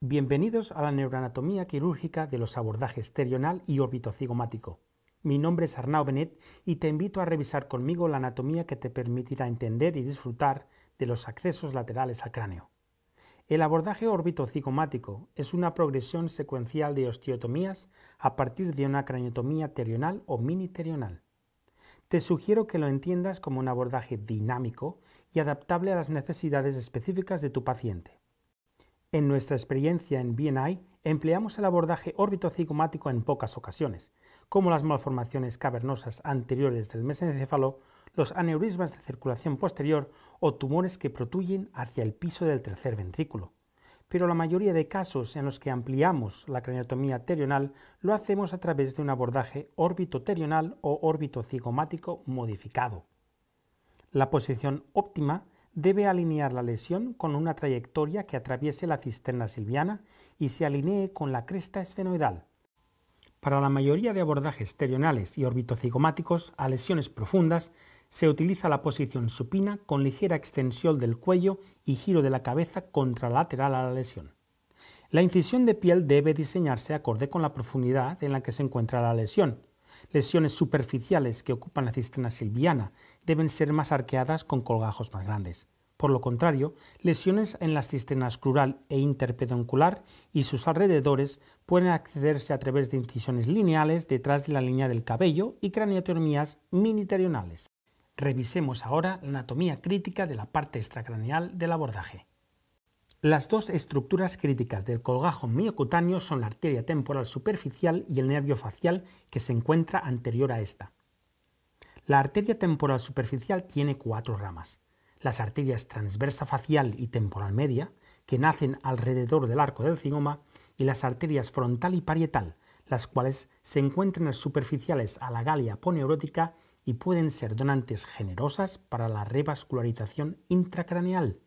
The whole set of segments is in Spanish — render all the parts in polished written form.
Bienvenidos a la neuroanatomía quirúrgica de los abordajes terional y orbitocigomático. Mi nombre es Arnau Benet y te invito a revisar conmigo la anatomía que te permitirá entender y disfrutar de los accesos laterales al cráneo. El abordaje orbitocigomático es una progresión secuencial de osteotomías a partir de una craniotomía terional o miniterional. Te sugiero que lo entiendas como un abordaje dinámico y adaptable a las necesidades específicas de tu paciente. En nuestra experiencia en BNI empleamos el abordaje orbitocigomático en pocas ocasiones, como las malformaciones cavernosas anteriores del mesencéfalo, los aneurismas de circulación posterior o tumores que protruyen hacia el piso del tercer ventrículo. Pero la mayoría de casos en los que ampliamos la craniotomía terional lo hacemos a través de un abordaje orbitoterional o orbitocigomático modificado. La posición óptima debe alinear la lesión con una trayectoria que atraviese la cisterna silviana y se alinee con la cresta esfenoidal. Para la mayoría de abordajes terionales y orbitocigomáticos a lesiones profundas se utiliza la posición supina con ligera extensión del cuello y giro de la cabeza contralateral a la lesión. La incisión de piel debe diseñarse acorde con la profundidad en la que se encuentra la lesión. Lesiones superficiales que ocupan la cisterna silviana deben ser más arqueadas con colgajos más grandes. Por lo contrario, lesiones en las cisternas crural e interpeduncular y sus alrededores pueden accederse a través de incisiones lineales detrás de la línea del cabello y craniotomías miniterionales. Revisemos ahora la anatomía crítica de la parte extracraneal del abordaje. Las dos estructuras críticas del colgajo miocutáneo son la arteria temporal superficial y el nervio facial que se encuentra anterior a esta. La arteria temporal superficial tiene 4 ramas. Las arterias transversa facial y temporal media, que nacen alrededor del arco del cigoma, y las arterias frontal y parietal, las cuales se encuentran superficiales a la galia aponeurótica y pueden ser donantes generosas para la revascularización intracraneal.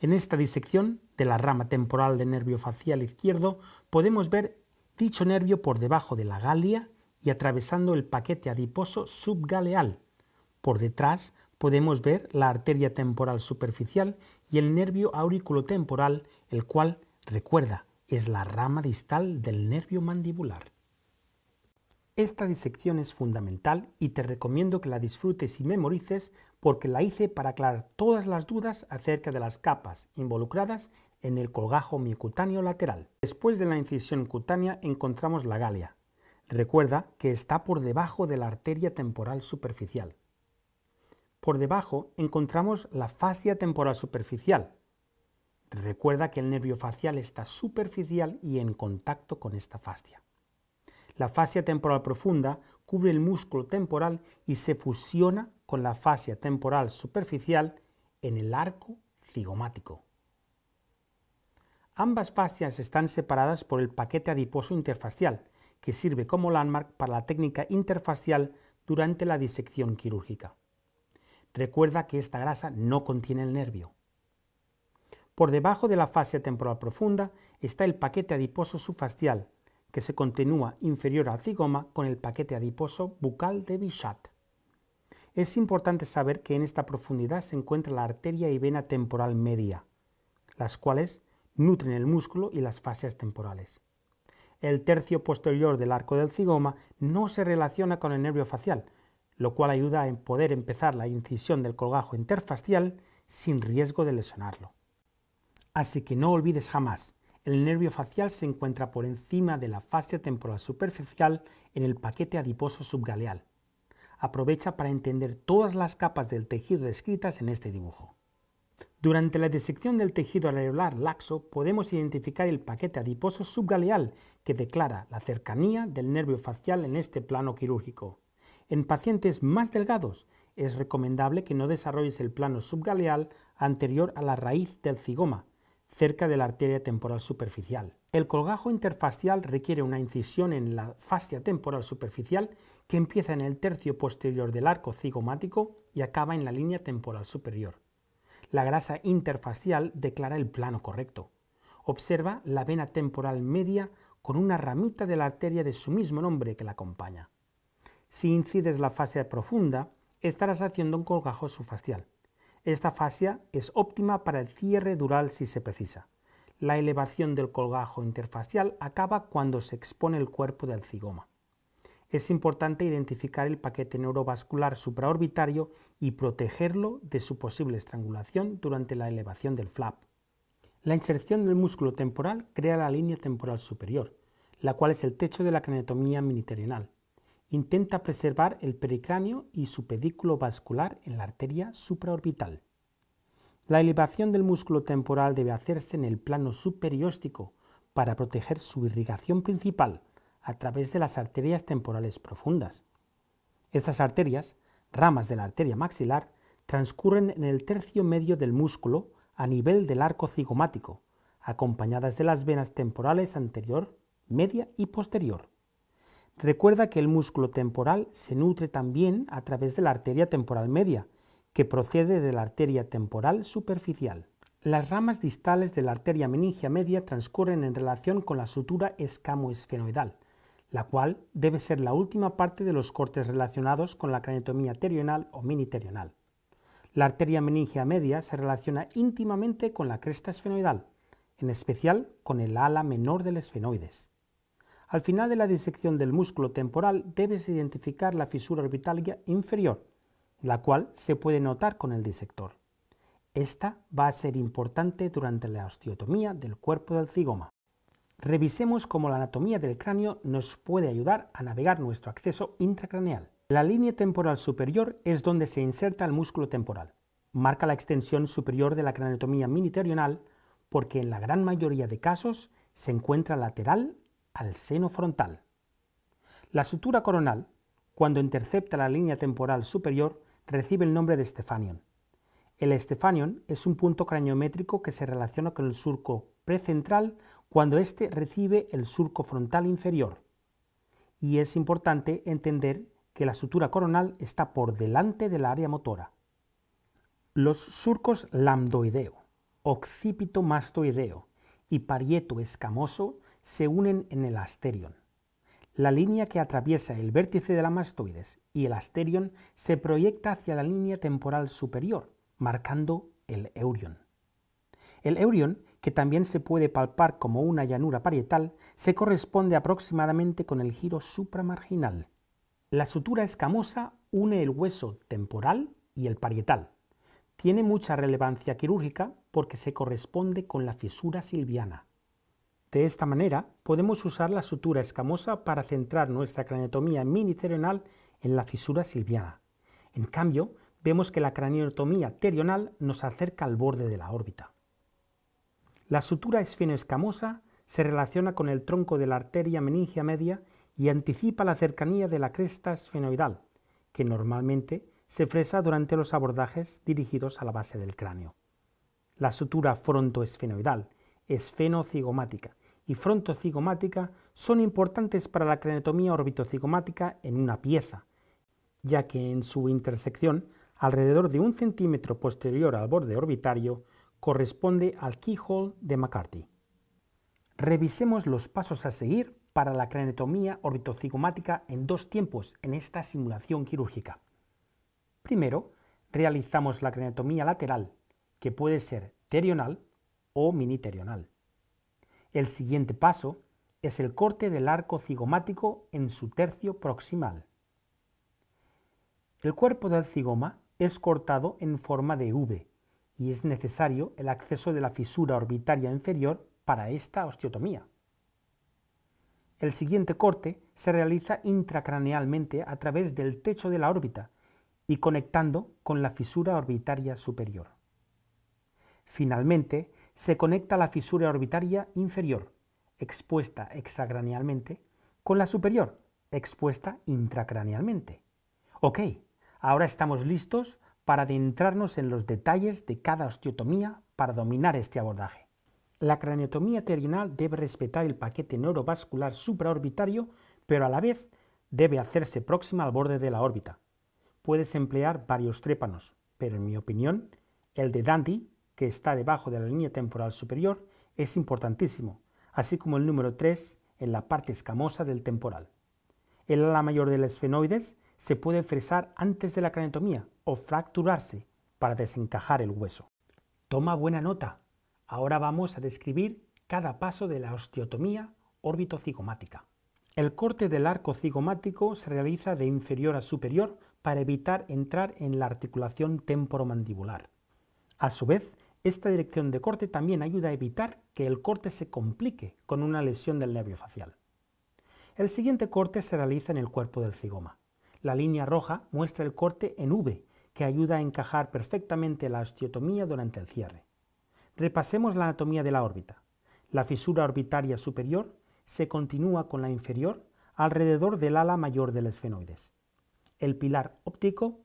En esta disección de la rama temporal del nervio facial izquierdo podemos ver dicho nervio por debajo de la galia y atravesando el paquete adiposo subgaleal. Por detrás podemos ver la arteria temporal superficial y el nervio auriculotemporal, el cual, recuerda, es la rama distal del nervio mandibular. Esta disección es fundamental y te recomiendo que la disfrutes y memorices porque la hice para aclarar todas las dudas acerca de las capas involucradas en el colgajo miocutáneo lateral. Después de la incisión cutánea encontramos la galia. Recuerda que está por debajo de la arteria temporal superficial. Por debajo encontramos la fascia temporal superficial. Recuerda que el nervio facial está superficial y en contacto con esta fascia. La fascia temporal profunda cubre el músculo temporal y se fusiona con la fascia temporal superficial en el arco cigomático. Ambas fascias están separadas por el paquete adiposo interfacial, que sirve como landmark para la técnica interfacial durante la disección quirúrgica. Recuerda que esta grasa no contiene el nervio. Por debajo de la fascia temporal profunda está el paquete adiposo subfacial, que se continúa inferior al cigoma con el paquete adiposo bucal de Bichat. Es importante saber que en esta profundidad se encuentra la arteria y vena temporal media, las cuales nutren el músculo y las fascias temporales. El tercio posterior del arco del cigoma no se relaciona con el nervio facial, lo cual ayuda a poder empezar la incisión del colgajo interfacial sin riesgo de lesionarlo. Así que no olvides jamás, el nervio facial se encuentra por encima de la fascia temporal superficial en el paquete adiposo subgaleal. Aprovecha para entender todas las capas del tejido descritas en este dibujo. Durante la disección del tejido areolar laxo podemos identificar el paquete adiposo subgaleal que declara la cercanía del nervio facial en este plano quirúrgico. En pacientes más delgados es recomendable que no desarrolles el plano subgaleal anterior a la raíz del cigoma, cerca de la arteria temporal superficial. El colgajo interfacial requiere una incisión en la fascia temporal superficial que empieza en el tercio posterior del arco cigomático y acaba en la línea temporal superior. La grasa interfacial declara el plano correcto. Observa la vena temporal media con una ramita de la arteria de su mismo nombre que la acompaña. Si incides la fascia profunda, estarás haciendo un colgajo subfacial. Esta fascia es óptima para el cierre dural si se precisa. La elevación del colgajo interfacial acaba cuando se expone el cuerpo del cigoma. Es importante identificar el paquete neurovascular supraorbitario y protegerlo de su posible estrangulación durante la elevación del flap. La inserción del músculo temporal crea la línea temporal superior, la cual es el techo de la craneotomía miniterional. Intenta preservar el pericráneo y su pedículo vascular en la arteria supraorbital. La elevación del músculo temporal debe hacerse en el plano superióstico para proteger su irrigación principal a través de las arterias temporales profundas. Estas arterias, ramas de la arteria maxilar, transcurren en el tercio medio del músculo a nivel del arco cigomático, acompañadas de las venas temporales anterior, media y posterior. Recuerda que el músculo temporal se nutre también a través de la arteria temporal media, que procede de la arteria temporal superficial. Las ramas distales de la arteria meningia media transcurren en relación con la sutura escamoesfenoidal, la cual debe ser la última parte de los cortes relacionados con la craneotomía terional o miniterional. La arteria meningia media se relaciona íntimamente con la cresta esfenoidal, en especial con el ala menor del esfenoides. Al final de la disección del músculo temporal debes identificar la fisura orbitalia inferior, la cual se puede notar con el disector. Esta va a ser importante durante la osteotomía del cuerpo del cigoma. Revisemos cómo la anatomía del cráneo nos puede ayudar a navegar nuestro acceso intracraneal. La línea temporal superior es donde se inserta el músculo temporal. Marca la extensión superior de la craneotomía miniterional porque en la gran mayoría de casos se encuentra lateral al seno frontal. La sutura coronal, cuando intercepta la línea temporal superior, recibe el nombre de Stephanion. El Stephanion es un punto craniométrico que se relaciona con el surco precentral cuando éste recibe el surco frontal inferior. Y es importante entender que la sutura coronal está por delante del área motora. Los surcos lambdoideo, occipito mastoideo y parieto escamoso se unen en el asterion. La línea que atraviesa el vértice de la mastoides y el asterion se proyecta hacia la línea temporal superior, marcando el eurion. El eurion, que también se puede palpar como una llanura parietal, se corresponde aproximadamente con el giro supramarginal. La sutura escamosa une el hueso temporal y el parietal. Tiene mucha relevancia quirúrgica porque se corresponde con la fisura silviana. De esta manera, podemos usar la sutura escamosa para centrar nuestra craneotomía miniterional en la fisura silviana. En cambio, vemos que la craneotomía terional nos acerca al borde de la órbita. La sutura esfenoescamosa se relaciona con el tronco de la arteria meningia media y anticipa la cercanía de la cresta esfenoidal, que normalmente se fresa durante los abordajes dirigidos a la base del cráneo. La sutura frontoesfenoidal, esfenocigomática y frontocigomática son importantes para la craneotomía orbitocigomática en una pieza, ya que en su intersección, alrededor de 1 centímetro posterior al borde orbitario, corresponde al keyhole de McCarthy. Revisemos los pasos a seguir para la craneotomía orbitocigomática en 2 tiempos en esta simulación quirúrgica. Primero, realizamos la craneotomía lateral, que puede ser terional o miniterional. El siguiente paso es el corte del arco cigomático en su tercio proximal. El cuerpo del cigoma es cortado en forma de V y es necesario el acceso de la fisura orbitaria inferior para esta osteotomía. El siguiente corte se realiza intracranealmente a través del techo de la órbita y conectando con la fisura orbitaria superior. Finalmente, se conecta la fisura orbitaria inferior, expuesta extracranealmente, con la superior, expuesta intracranealmente. Ok, ahora estamos listos para adentrarnos en los detalles de cada osteotomía para dominar este abordaje. La craneotomía terional debe respetar el paquete neurovascular supraorbitario, pero a la vez debe hacerse próxima al borde de la órbita. Puedes emplear varios trépanos, pero en mi opinión, el de Dandy, que está debajo de la línea temporal superior, es importantísimo, así como el número 3 en la parte escamosa del temporal. El ala mayor del esfenoides se puede fresar antes de la craneotomía o fracturarse para desencajar el hueso. Toma buena nota. Ahora vamos a describir cada paso de la osteotomía orbitocigomática. El corte del arco cigomático se realiza de inferior a superior para evitar entrar en la articulación temporomandibular. A su vez, esta dirección de corte también ayuda a evitar que el corte se complique con una lesión del nervio facial. El siguiente corte se realiza en el cuerpo del cigoma. La línea roja muestra el corte en V, que ayuda a encajar perfectamente la osteotomía durante el cierre. Repasemos la anatomía de la órbita. La fisura orbitaria superior se continúa con la inferior alrededor del ala mayor del esfenoides. El pilar óptico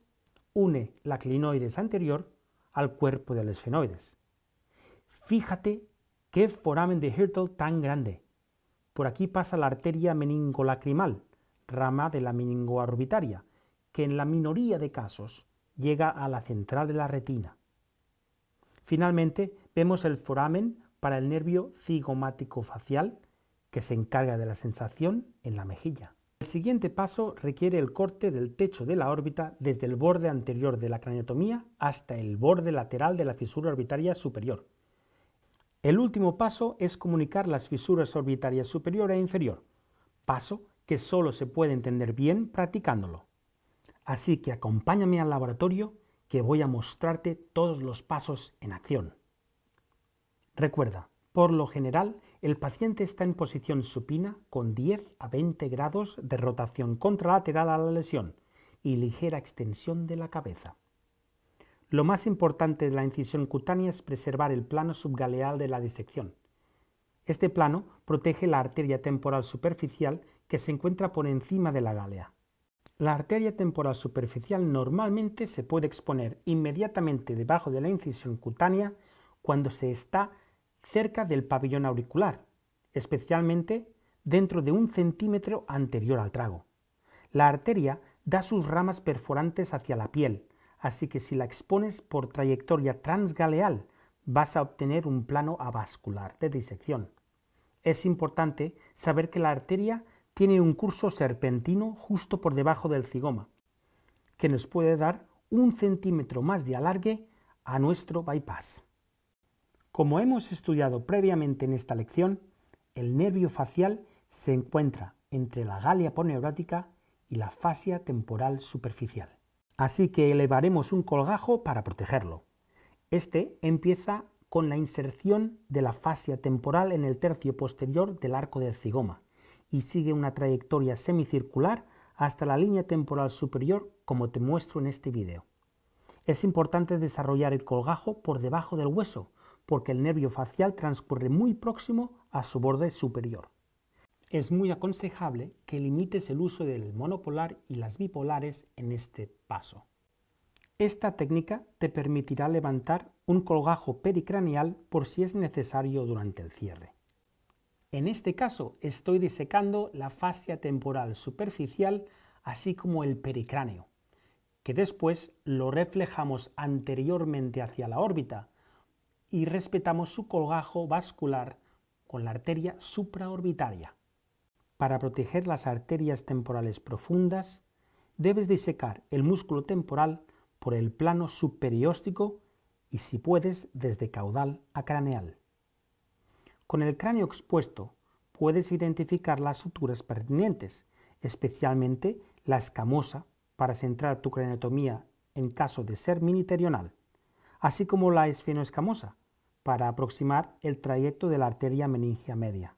une la clinoides anterior al cuerpo del esfenoides. Fíjate qué foramen de Hirtle tan grande. Por aquí pasa la arteria meningolacrimal, rama de la meningoorbitaria, que en la minoría de casos llega a la central de la retina. Finalmente, vemos el foramen para el nervio cigomático facial, que se encarga de la sensación en la mejilla. El siguiente paso requiere el corte del techo de la órbita desde el borde anterior de la craniotomía hasta el borde lateral de la fisura orbitaria superior. El último paso es comunicar las fisuras orbitarias superior e inferior, paso que solo se puede entender bien practicándolo. Así que acompáñame al laboratorio que voy a mostrarte todos los pasos en acción. Recuerda, por lo general, el paciente está en posición supina con 10 a 20 grados de rotación contralateral a la lesión y ligera extensión de la cabeza. Lo más importante de la incisión cutánea es preservar el plano subgaleal de la disección. Este plano protege la arteria temporal superficial que se encuentra por encima de la gálea. La arteria temporal superficial normalmente se puede exponer inmediatamente debajo de la incisión cutánea cuando se está cerca del pabellón auricular, especialmente dentro de 1 centímetro anterior al trago. La arteria da sus ramas perforantes hacia la piel, así que si la expones por trayectoria transgaleal vas a obtener un plano avascular de disección. Es importante saber que la arteria tiene un curso serpentino justo por debajo del cigoma, que nos puede dar 1 centímetro más de alargue a nuestro bypass. Como hemos estudiado previamente en esta lección, el nervio facial se encuentra entre la gálea poneurótica y la fascia temporal superficial. Así que elevaremos un colgajo para protegerlo. Este empieza con la inserción de la fascia temporal en el tercio posterior del arco del cigoma y sigue una trayectoria semicircular hasta la línea temporal superior, como te muestro en este vídeo. Es importante desarrollar el colgajo por debajo del hueso, porque el nervio facial transcurre muy próximo a su borde superior. Es muy aconsejable que limites el uso del monopolar y las bipolares en este paso. Esta técnica te permitirá levantar un colgajo pericraneal por si es necesario durante el cierre. En este caso estoy disecando la fascia temporal superficial así como el pericráneo, que después lo reflejamos anteriormente hacia la órbita y respetamos su colgajo vascular con la arteria supraorbitaria. Para proteger las arterias temporales profundas, debes disecar el músculo temporal por el plano subperióstico y, si puedes, desde caudal a craneal. Con el cráneo expuesto puedes identificar las suturas pertinentes, especialmente la escamosa, para centrar tu craniotomía en caso de ser miniterional, así como la esfenoescamosa, para aproximar el trayecto de la arteria meningia media.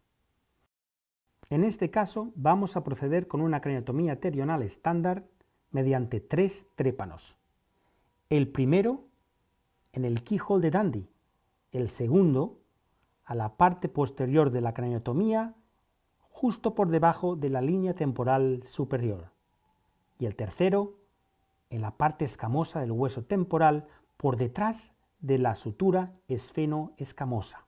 En este caso vamos a proceder con una craniotomía terional estándar mediante 3 trépanos. El primero en el keyhole de Dandy, el segundo a la parte posterior de la craniotomía justo por debajo de la línea temporal superior y el tercero en la parte escamosa del hueso temporal por detrás de la sutura esfenoescamosa.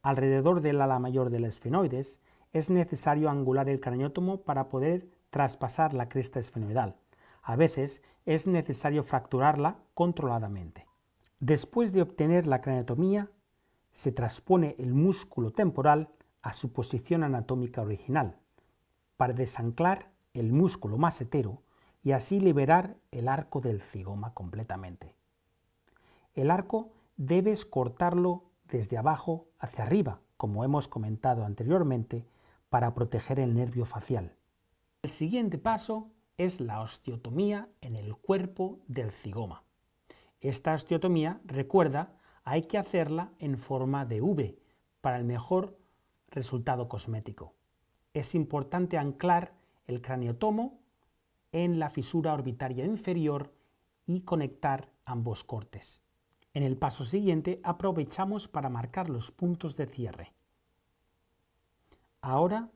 Alrededor del ala mayor del esfenoides es necesario angular el craniótomo para poder traspasar la cresta esfenoidal. A veces es necesario fracturarla controladamente. Después de obtener la craniotomía, se transpone el músculo temporal a su posición anatómica original para desanclar el músculo masetero y así liberar el arco del cigoma completamente. El arco debes cortarlo desde abajo hacia arriba, como hemos comentado anteriormente, para proteger el nervio facial. El siguiente paso es la osteotomía en el cuerpo del cigoma. Esta osteotomía, recuerda, hay que hacerla en forma de V para el mejor resultado cosmético. Es importante anclar el craneotomo en la fisura orbitaria inferior y conectar ambos cortes. En el paso siguiente aprovechamos para marcar los puntos de cierre. Ahora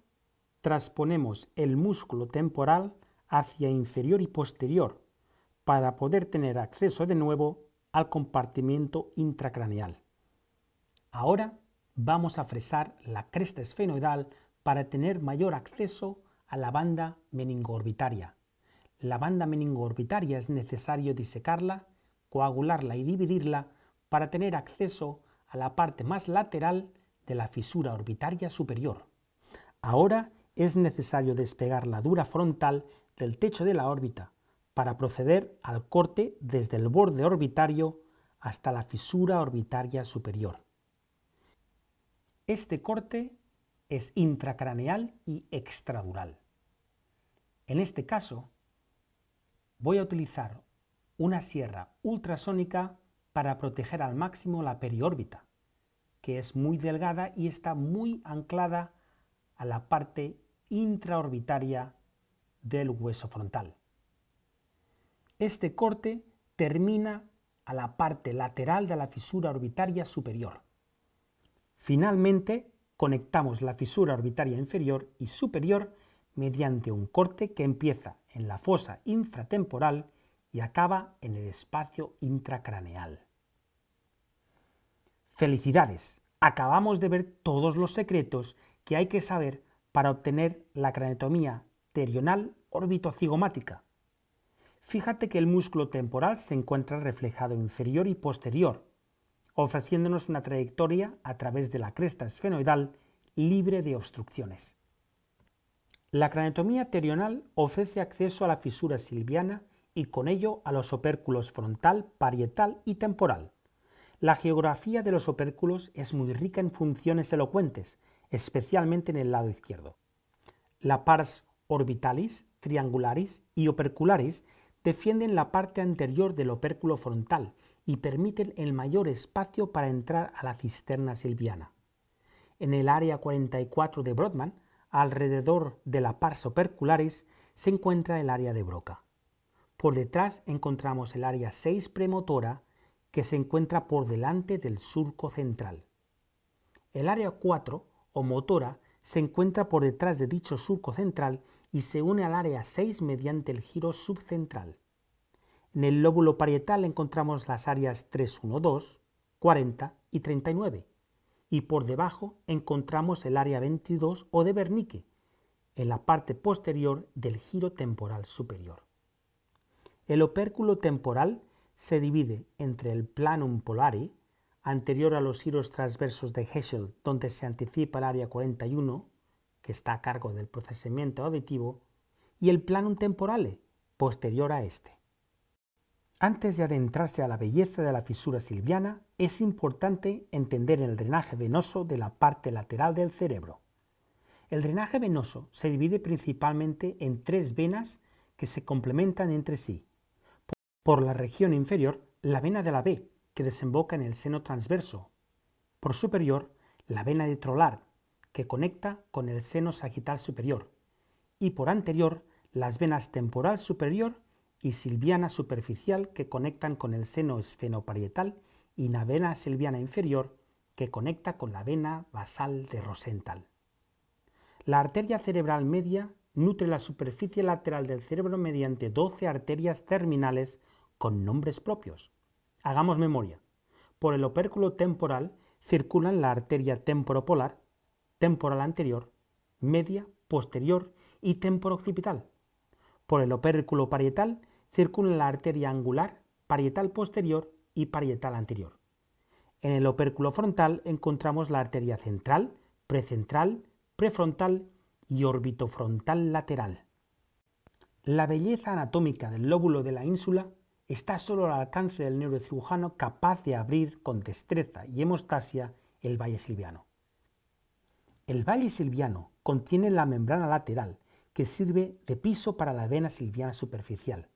transponemos el músculo temporal hacia inferior y posterior para poder tener acceso de nuevo al compartimento intracraneal. Ahora vamos a fresar la cresta esfenoidal para tener mayor acceso a la banda meningoorbitaria. La banda meningoorbitaria es necesario disecarla, coagularla y dividirla para tener acceso a la parte más lateral de la fisura orbitaria superior. Ahora es necesario despegar la dura frontal del techo de la órbita para proceder al corte desde el borde orbitario hasta la fisura orbitaria superior. Este corte es intracraneal y extradural. En este caso, voy a utilizar una sierra ultrasónica para proteger al máximo la periórbita, que es muy delgada y está muy anclada a la parte intraorbitaria del hueso frontal. Este corte termina a la parte lateral de la fisura orbitaria superior. Finalmente, conectamos la fisura orbitaria inferior y superior mediante un corte que empieza en la fosa infratemporal y acaba en el espacio intracraneal. ¡Felicidades! Acabamos de ver todos los secretos que hay que saber para obtener la craneotomía terional orbitocigomática. Fíjate que el músculo temporal se encuentra reflejado inferior y posterior, ofreciéndonos una trayectoria a través de la cresta esfenoidal libre de obstrucciones. La craneotomía terional ofrece acceso a la fisura silviana y con ello a los opérculos frontal, parietal y temporal. La geografía de los opérculos es muy rica en funciones elocuentes, especialmente en el lado izquierdo. La pars orbitalis, triangularis y opercularis defienden la parte anterior del opérculo frontal y permiten el mayor espacio para entrar a la cisterna silviana. En el área 44 de Brodmann, alrededor de la pars opercularis, se encuentra el área de Broca. Por detrás encontramos el área 6 premotora, que se encuentra por delante del surco central. El área 4 o motora se encuentra por detrás de dicho surco central y se une al área 6 mediante el giro subcentral. En el lóbulo parietal encontramos las áreas 312, 40 y 39, y por debajo encontramos el área 22 o de Wernicke, en la parte posterior del giro temporal superior. El opérculo temporal se divide entre el planum polare, anterior a los giros transversos de Heschel, donde se anticipa el área 41, que está a cargo del procesamiento auditivo, y el planum temporale, posterior a este. Antes de adentrarse a la belleza de la fisura silviana, es importante entender el drenaje venoso de la parte lateral del cerebro. El drenaje venoso se divide principalmente en tres venas que se complementan entre sí. Por la región inferior, la vena de la B, que desemboca en el seno transverso. Por superior, la vena de Trolar, que conecta con el seno sagital superior. Y por anterior, las venas temporal superior y silviana superficial, que conectan con el seno esfenoparietal, y la vena silviana inferior, que conecta con la vena basal de Rosenthal. La arteria cerebral media nutre la superficie lateral del cerebro mediante 12 arterias terminales con nombres propios. Hagamos memoria. Por el opérculo temporal circulan la arteria temporopolar, temporal anterior, media, posterior y temporooccipital. Por el opérculo parietal circula la arteria angular, parietal posterior y parietal anterior. En el opérculo frontal encontramos la arteria central, precentral, prefrontal y orbitofrontal lateral. La belleza anatómica del lóbulo de la ínsula está solo al alcance del neurocirujano capaz de abrir con destreza y hemostasia el valle silviano. El valle silviano contiene la membrana lateral que sirve de piso para la vena silviana superficial,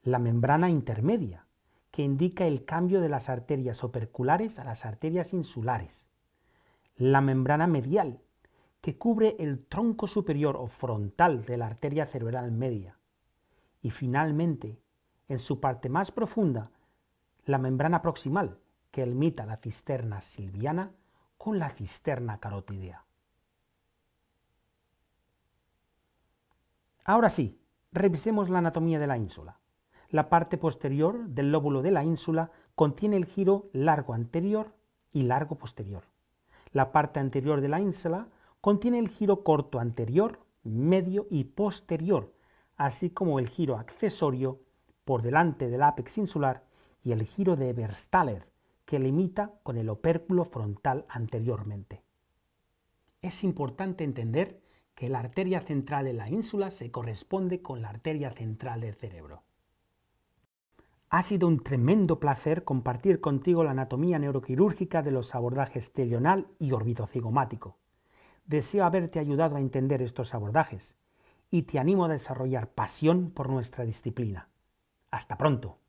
la membrana intermedia, que indica el cambio de las arterias operculares a las arterias insulares, la membrana medial, que cubre el tronco superior o frontal de la arteria cerebral media, y finalmente, en su parte más profunda, la membrana proximal, que limita la cisterna silviana con la cisterna carotídea. Ahora sí, revisemos la anatomía de la ínsula. La parte posterior del lóbulo de la ínsula contiene el giro largo anterior y largo posterior. La parte anterior de la ínsula contiene el giro corto anterior, medio y posterior, así como el giro accesorio por delante del ápex insular y el giro de Eberstaller, que limita con el opérculo frontal anteriormente. Es importante entender que la arteria central de la ínsula se corresponde con la arteria central del cerebro. Ha sido un tremendo placer compartir contigo la anatomía neuroquirúrgica de los abordajes terional y orbitocigomático. Deseo haberte ayudado a entender estos abordajes y te animo a desarrollar pasión por nuestra disciplina. ¡Hasta pronto!